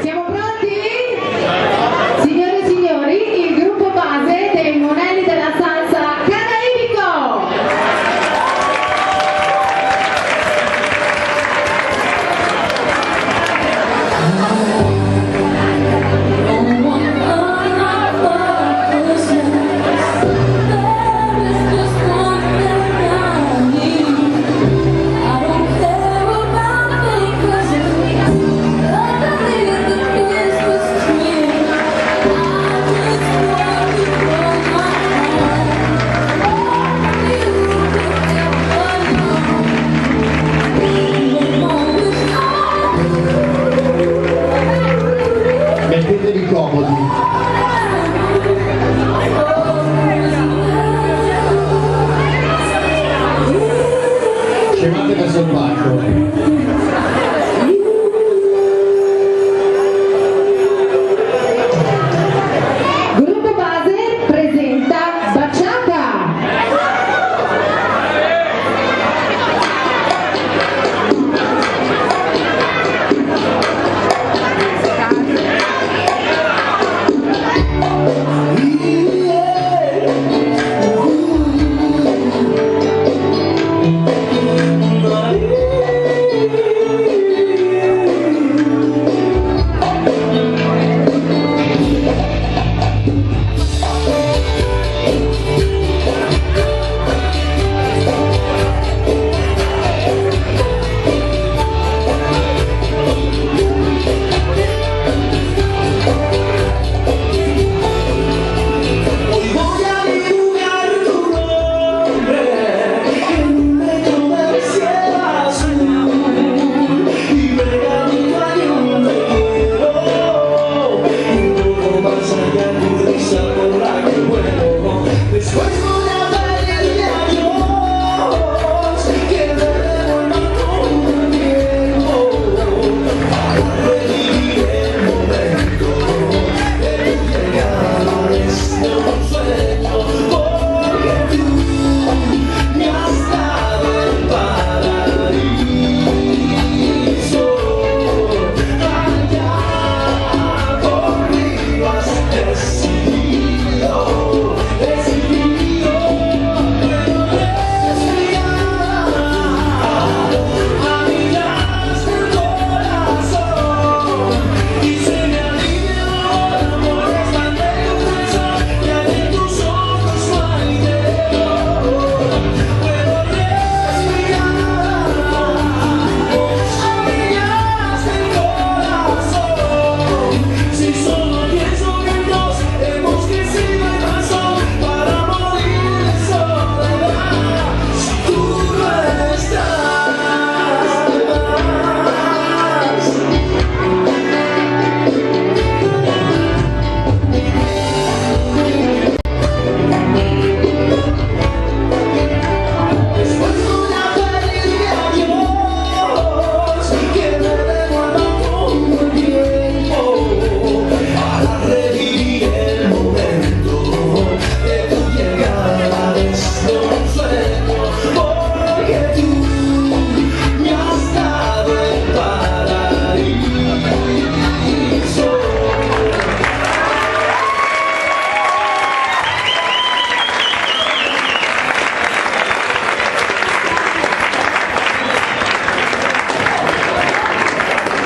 Siamo pronti? Signore e signori, il gruppo base dei Monelli della Salsa Caraibico! Mettetevi comodi. Scemate verso il palco. Gruppo base presenta Baciata!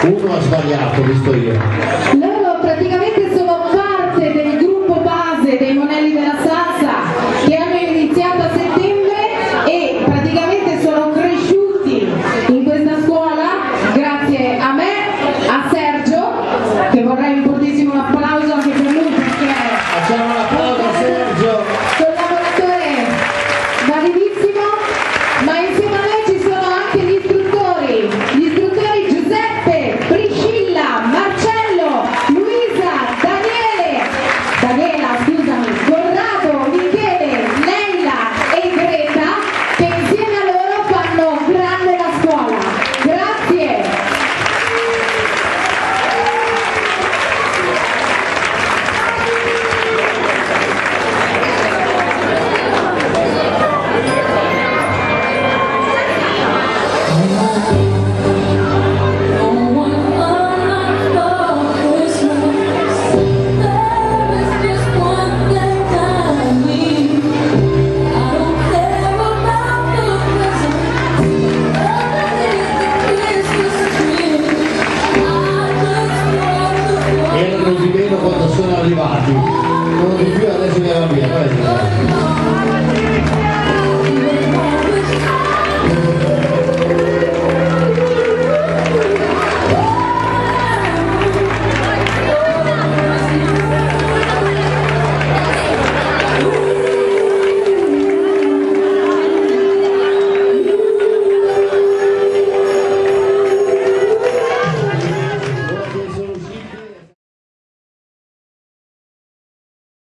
Uno ha sbagliato, visto io. Loro praticamente sono parte del gruppo base dei Monelli della Salsa che hanno iniziato a settembre e praticamente sono cresciuti in questa scuola grazie a me, a Sergio, che vorrei un fortissimo applauso anche per lui perché Facciamo un applauso a Sergio. collaboratore validissimo, ma insieme a noi ci sono anche gli istruttori Giuseppe, Priscilla, Marcello, Luisa, abituati.